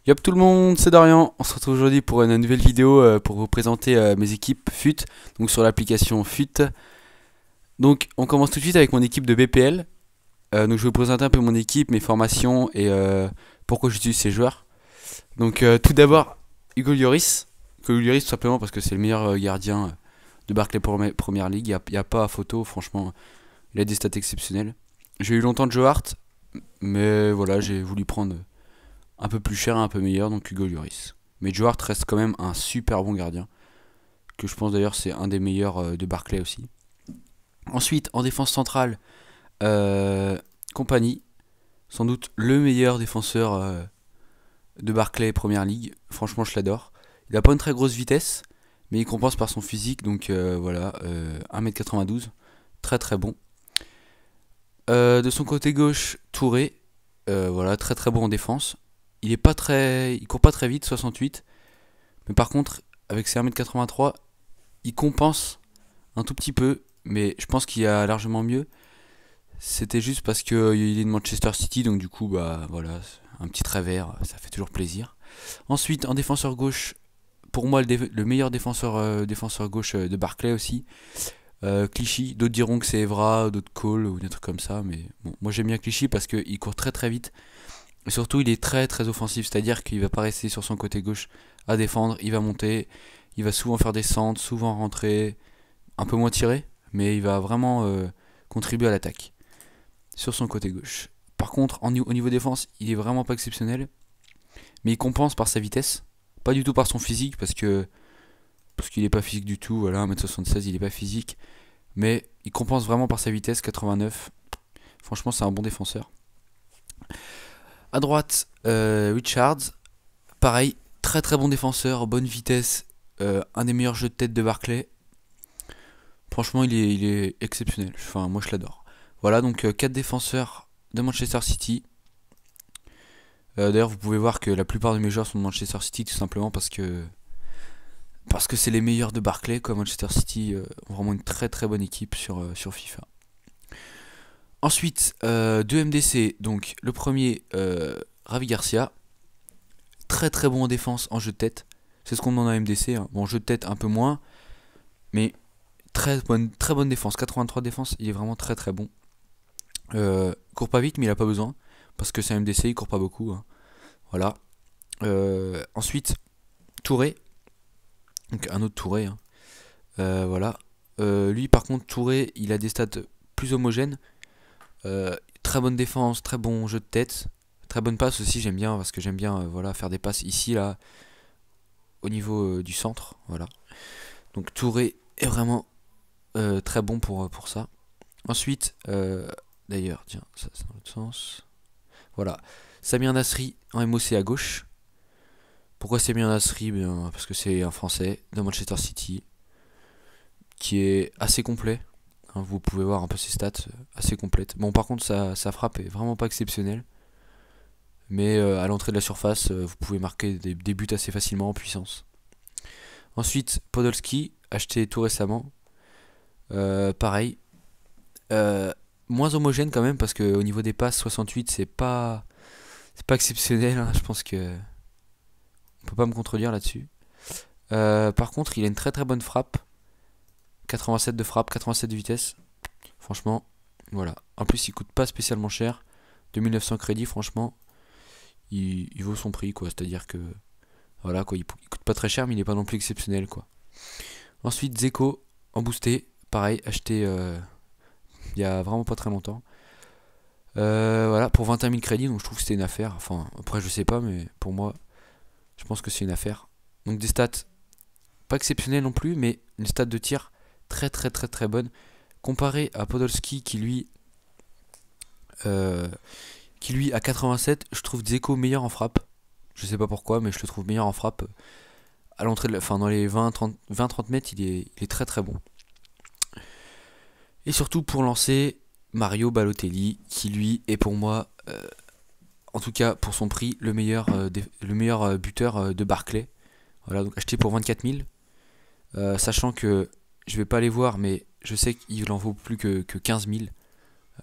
Yop tout le monde, c'est Dorian. On se retrouve aujourd'hui pour une nouvelle vidéo pour vous présenter mes équipes FUT, donc sur l'application FUT. Donc on commence tout de suite avec mon équipe de BPL. Donc je vais vous présenter un peu mon équipe, mes formations et pourquoi j'utilise ces joueurs. Donc tout d'abord Hugo Lloris. Hugo Lloris tout simplement parce que c'est le meilleur gardien de Barclay Premier League. Il n'y a pas à photo, franchement, il a des stats exceptionnelles. J'ai eu longtemps Joe Hart, mais voilà, j'ai voulu prendre un peu plus cher et un peu meilleur, donc Hugo Lloris. Mais Joe Hart reste quand même un super bon gardien, que je pense d'ailleurs c'est un des meilleurs de Barclay aussi. Ensuite, en défense centrale, Compagnie, sans doute le meilleur défenseur de Barclay Premier League. Franchement, je l'adore. Il n'a pas une très grosse vitesse, mais il compense par son physique, donc voilà, 1m92, très très bon. De son côté gauche, Touré, voilà, très très bon en défense. Il court pas très vite, 68. Mais par contre, avec ses 1m83, il compense un tout petit peu. Mais je pense qu'il y a largement mieux. C'était juste parce qu'il est de Manchester City, donc du coup, bah voilà, un petit travers, ça fait toujours plaisir. Ensuite, en défenseur gauche, pour moi, le meilleur défenseur gauche de Barclay aussi. Clichy, d'autres diront que c'est Evra, d'autres Cole ou des trucs comme ça. Mais bon, moi j'aime bien Clichy parce qu'il court très très vite. Et surtout, il est très très offensif, c'est-à-dire qu'il va pas rester sur son côté gauche à défendre, il va monter, il va souvent faire des centres, souvent rentrer, un peu moins tirer, mais il va vraiment contribuer à l'attaque sur son côté gauche. Par contre, au niveau défense, il est vraiment pas exceptionnel, mais il compense par sa vitesse, pas du tout par son physique, parce qu'il est pas physique du tout, voilà, 1m76, il est pas physique, mais il compense vraiment par sa vitesse, 89. Franchement, c'est un bon défenseur. À droite, Richards, pareil, très très bon défenseur, bonne vitesse, un des meilleurs jeux de tête de Barclay. Franchement, il est exceptionnel, enfin moi je l'adore. Voilà, donc 4 défenseurs de Manchester City. D'ailleurs, vous pouvez voir que la plupart de mes joueurs sont de Manchester City, tout simplement parce que c'est les meilleurs de Barclay, quoi. Manchester City ont vraiment une très très bonne équipe sur FIFA. Ensuite, 2 MDC, donc le premier, Ravi Garcia, très très bon en défense, en jeu de tête, c'est ce qu'on demande en MDC, hein. Bon, jeu de tête un peu moins, mais très bonne défense, 83 défense, il est vraiment très très bon. Court pas vite, mais il a pas besoin, parce que c'est un MDC, il court pas beaucoup, hein. Voilà. Ensuite, Touré, donc un autre Touré, hein. Voilà. Lui par contre, Touré, il a des stats plus homogènes. Très bonne défense, très bon jeu de tête, très bonne passe aussi, j'aime bien parce que j'aime bien voilà, faire des passes ici là au niveau du centre, voilà. Donc Touré est vraiment très bon pour ça. Ensuite, d'ailleurs, tiens, ça c'est dans l'autre sens. Voilà, Samir Nasri en MOC à gauche. Pourquoi Samir Nasri? Bien, parce que c'est un Français de Manchester City qui est assez complet. Hein, vous pouvez voir un peu ses stats assez complètes. Bon, par contre, sa frappe est vraiment pas exceptionnelle. Mais à l'entrée de la surface, vous pouvez marquer des buts assez facilement en puissance. Ensuite, Podolski, acheté tout récemment. Pareil. Moins homogène quand même, parce qu'au niveau des passes, 68, c'est pas exceptionnel, hein. Je pense que on peut pas me contredire là-dessus. Par contre, il a une très très bonne frappe. 87 de frappe, 87 de vitesse. Franchement, voilà. En plus, il coûte pas spécialement cher. 2900 crédits, franchement, il vaut son prix, quoi. C'est-à-dire que, voilà, quoi, il coûte pas très cher, mais il est pas non plus exceptionnel, quoi. Ensuite, Zeko, en boosté, pareil, acheté il y a vraiment pas très longtemps. Voilà, pour 21 000 crédits, donc je trouve que c'était une affaire. Enfin, après, je sais pas, mais pour moi, je pense que c'est une affaire. Donc, des stats pas exceptionnelles non plus, mais une stat de tir très très très très bonne. Comparé à Podolski qui lui a 87, je trouve Dzeko meilleur en frappe. Je sais pas pourquoi, mais je le trouve meilleur en frappe. À l'entrée de enfin dans les 20-30 mètres, il est très très bon. Et surtout pour lancer, Mario Balotelli, qui lui est pour moi, en tout cas pour son prix, le meilleur buteur de Barclay. Voilà, donc acheté pour 24 000. Sachant que je vais pas aller voir, mais je sais qu'il en vaut plus que 15 000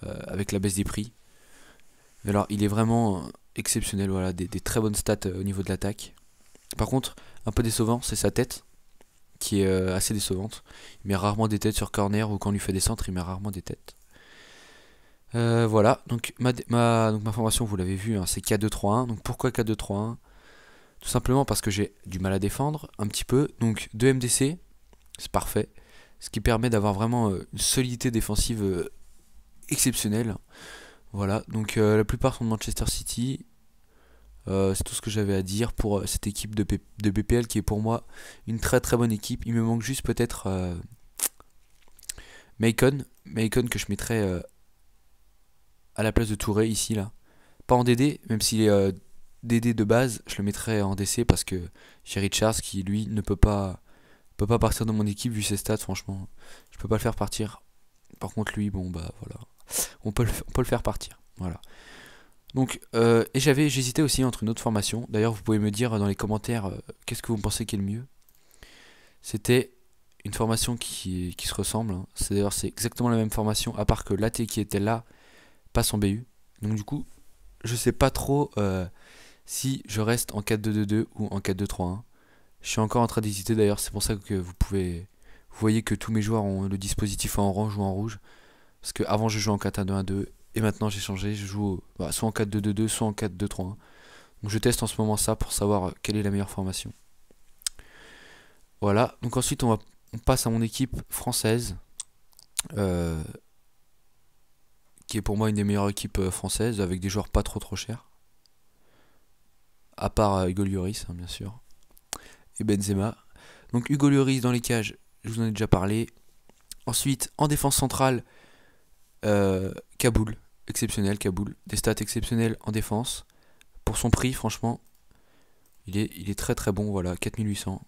avec la baisse des prix. Mais alors, il est vraiment exceptionnel, voilà, des très bonnes stats au niveau de l'attaque. Par contre, un peu décevant, c'est sa tête, qui est assez décevante. Il met rarement des têtes sur corner ou quand on lui fait des centres, il met rarement des têtes. Voilà, donc ma formation, vous l'avez vu, hein, c'est 4-2-3-1. Donc pourquoi 4-2-3-1? Tout simplement parce que j'ai du mal à défendre, un petit peu. Donc 2 MDC, c'est parfait. Ce qui permet d'avoir vraiment une solidité défensive exceptionnelle. Voilà, donc la plupart sont de Manchester City. C'est tout ce que j'avais à dire pour cette équipe de BPL qui est pour moi une très très bonne équipe. Il me manque juste peut-être Macon que je mettrais à la place de Touré ici là. Pas en DD, même s'il est DD de base, je le mettrais en DC parce que j'ai Richards qui lui ne peut pas partir de mon équipe vu ses stats franchement. Je peux pas le faire partir. Par contre lui bon bah voilà. On peut le faire partir. Voilà. Donc, et j'hésitais aussi entre une autre formation. D'ailleurs, vous pouvez me dire dans les commentaires qu'est-ce que vous pensez qui est le mieux. C'était une formation qui se ressemble, hein. D'ailleurs, c'est exactement la même formation, à part que l'AT qui était là passe en BU. Donc, du coup, je sais pas trop si je reste en 4-2-2-2 ou en 4-2-3-1. Je suis encore en train d'hésiter d'ailleurs, c'est pour ça que vous voyez que tous mes joueurs ont le dispositif en orange ou en rouge. Parce que avant je jouais en 4-1-2-1-2 et maintenant j'ai changé, je joue soit en 4-2-2-2, soit en 4-2-3-1. Donc je teste en ce moment ça pour savoir quelle est la meilleure formation. Voilà, donc ensuite on passe à mon équipe française, euh, qui est pour moi une des meilleures équipes françaises, avec des joueurs pas trop chers. À part Hugo Lloris, hein, bien sûr, et Benzema. Donc Hugo Lloris dans les cages, je vous en ai déjà parlé. Ensuite, en défense centrale, Kaboul, exceptionnel Kaboul, des stats exceptionnelles en défense. Pour son prix, franchement, il est très très bon, voilà, 4800.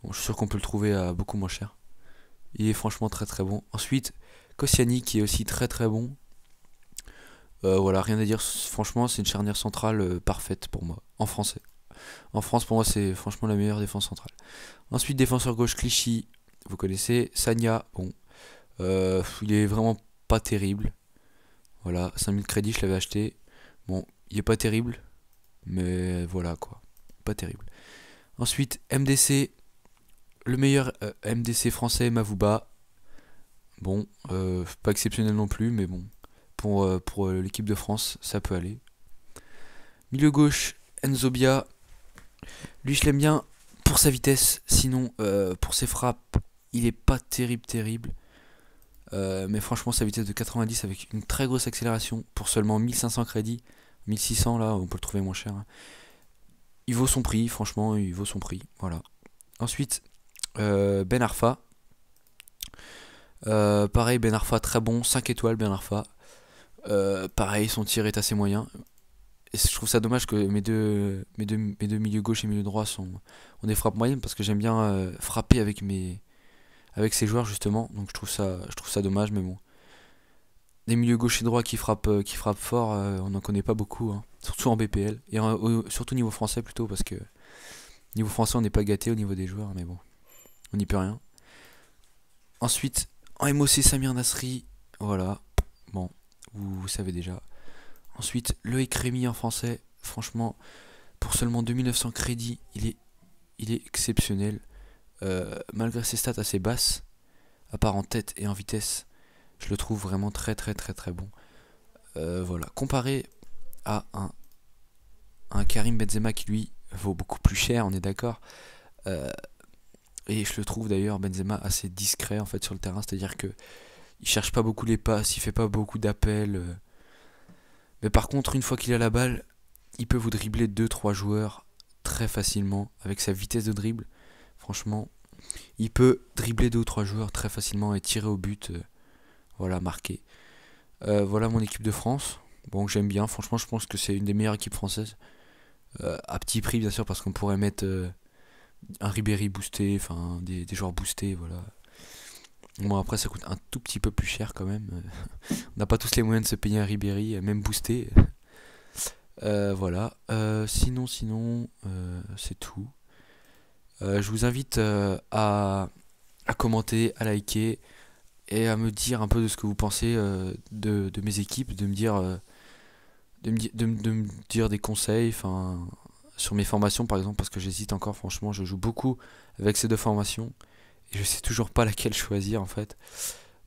Bon, je suis sûr qu'on peut le trouver à beaucoup moins cher. Il est franchement très très bon. Ensuite, Koscielny qui est aussi très très bon. Voilà, rien à dire, franchement, c'est une charnière centrale parfaite pour moi, en français. En France, pour moi, c'est franchement la meilleure défense centrale. Ensuite, défenseur gauche Clichy, vous connaissez. Sagna, bon, il est vraiment pas terrible. Voilà, 5000 crédits, je l'avais acheté. Bon, il est pas terrible, mais voilà quoi, pas terrible. Ensuite, MDC, le meilleur MDC français, Mavouba. Bon, pas exceptionnel non plus, mais bon, pour l'équipe de France, ça peut aller. Milieu gauche, Enzobia. Lui, je l'aime bien pour sa vitesse, sinon pour ses frappes, il est pas terrible. Mais franchement, sa vitesse de 90 avec une très grosse accélération pour seulement 1500 crédits, 1600 là, on peut le trouver moins cher, hein. Il vaut son prix, franchement, il vaut son prix. Voilà. Ensuite, Ben Arfa. Pareil, Ben Arfa très bon, 5 étoiles Ben Arfa. Pareil, son tir est assez moyen. Et je trouve ça dommage que mes deux milieux gauche et milieu droit ont des frappes moyennes parce que j'aime bien frapper avec ces joueurs justement. Donc je trouve ça dommage, mais bon. Des milieux gauche et droit qui frappent fort, on n'en connaît pas beaucoup, hein. Surtout en BPL. Et surtout niveau français plutôt parce que niveau français on n'est pas gâté au niveau des joueurs, mais bon, on n'y peut rien. Ensuite, en MOC Samir Nasri, voilà. Bon, vous savez déjà. Ensuite, Loïc Rémy en français, franchement, pour seulement 2900 crédits, il est exceptionnel. Malgré ses stats assez basses, à part en tête et en vitesse, je le trouve vraiment très bon. Voilà, comparé à un Karim Benzema qui lui vaut beaucoup plus cher, on est d'accord. Et je le trouve d'ailleurs Benzema assez discret en fait sur le terrain, c'est-à-dire que il cherche pas beaucoup les passes, il fait pas beaucoup d'appels. Mais par contre, une fois qu'il a la balle, il peut vous dribbler deux trois joueurs très facilement avec sa vitesse de dribble. Franchement, il peut dribbler 2 ou 3 joueurs très facilement et tirer au but. Voilà, marquer. Voilà mon équipe de France. Bon, j'aime bien. Franchement, je pense que c'est une des meilleures équipes françaises. À petit prix, bien sûr, parce qu'on pourrait mettre un Ribéry boosté, enfin des joueurs boostés, voilà. Bon, après, ça coûte un tout petit peu plus cher quand même. On n'a pas tous les moyens de se payer un Ribéry, même boosté. Voilà. Sinon, c'est tout. Je vous invite à commenter, à liker et à me dire un peu de ce que vous pensez de mes équipes, de me dire de me dire des conseils, enfin, sur mes formations par exemple, parce que j'hésite encore, franchement, je joue beaucoup avec ces deux formations, et je sais toujours pas laquelle choisir en fait.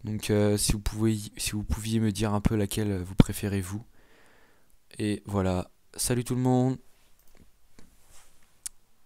Donc si vous pouviez me dire un peu laquelle vous préférez vous. Et voilà, salut tout le monde!